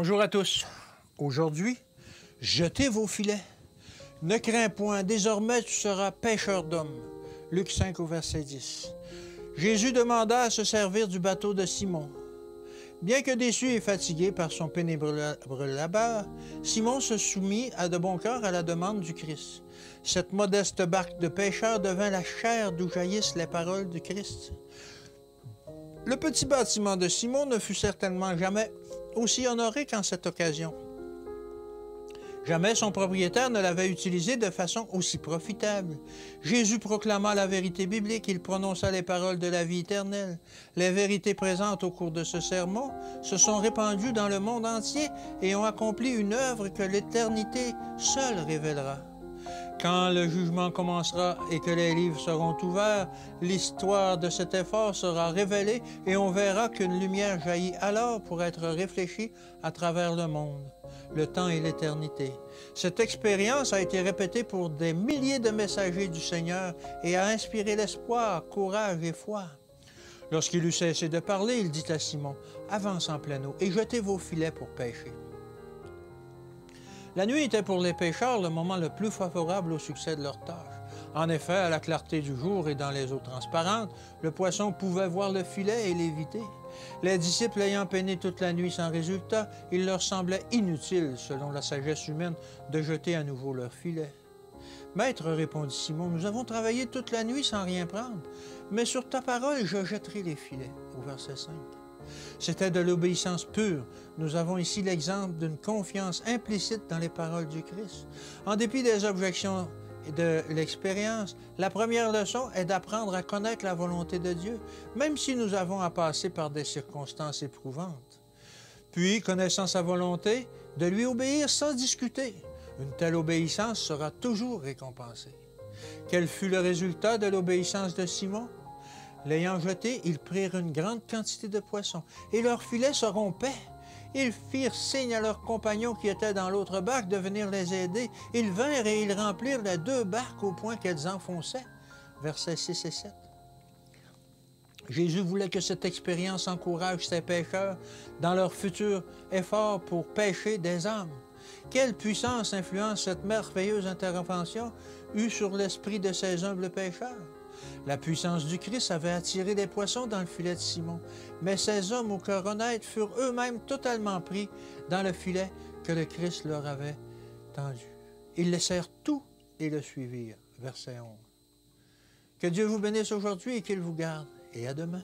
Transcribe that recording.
Bonjour à tous. Aujourd'hui, jetez vos filets. Ne crains point, désormais tu seras pêcheur d'hommes. Luc 5 au verset 10. Jésus demanda à se servir du bateau de Simon. Bien que déçu et fatigué par son pénible labeur, Simon se soumit à de bon cœur à la demande du Christ. Cette modeste barque de pêcheurs devint la chaire d'où jaillissent les paroles du Christ. Le petit bâtiment de Simon ne fut certainement jamais aussi honoré qu'en cette occasion. Jamais son propriétaire ne l'avait utilisé de façon aussi profitable. Jésus proclama la vérité biblique, il prononça les paroles de la vie éternelle. Les vérités présentes au cours de ce sermon se sont répandues dans le monde entier et ont accompli une œuvre que l'éternité seule révélera. Quand le jugement commencera et que les livres seront ouverts, l'histoire de cet effort sera révélée et on verra qu'une lumière jaillit alors pour être réfléchie à travers le monde, le temps et l'éternité. Cette expérience a été répétée pour des milliers de messagers du Seigneur et a inspiré l'espoir, courage et foi. Lorsqu'il eut cessé de parler, il dit à Simon, « Avance en pleine eau et jetez vos filets pour pêcher. » La nuit était pour les pêcheurs le moment le plus favorable au succès de leur tâche. En effet, à la clarté du jour et dans les eaux transparentes, le poisson pouvait voir le filet et l'éviter. Les disciples ayant peiné toute la nuit sans résultat, il leur semblait inutile, selon la sagesse humaine, de jeter à nouveau leur filet. « Maître, répondit Simon, nous avons travaillé toute la nuit sans rien prendre, mais sur ta parole, je jetterai les filets. » Au verset 5. C'était de l'obéissance pure. Nous avons ici l'exemple d'une confiance implicite dans les paroles du Christ. En dépit des objections et de l'expérience, la première leçon est d'apprendre à connaître la volonté de Dieu, même si nous avons à passer par des circonstances éprouvantes. Puis, connaissant sa volonté, de lui obéir sans discuter. Une telle obéissance sera toujours récompensée. Quel fut le résultat de l'obéissance de Simon? L'ayant jeté, ils prirent une grande quantité de poissons, et leurs filets se rompaient. Ils firent signe à leurs compagnons qui étaient dans l'autre barque de venir les aider. Ils vinrent et ils remplirent les deux barques au point qu'elles enfonçaient. Versets 6 et 7. Jésus voulait que cette expérience encourage ses pêcheurs dans leur futur effort pour pêcher des âmes. Quelle puissance influence cette merveilleuse intervention eut sur l'esprit de ces humbles pêcheurs? La puissance du Christ avait attiré des poissons dans le filet de Simon, mais ces hommes au cœur honnête furent eux-mêmes totalement pris dans le filet que le Christ leur avait tendu. Ils laissèrent tout et le suivirent. Verset 11. Que Dieu vous bénisse aujourd'hui et qu'il vous garde. Et à demain.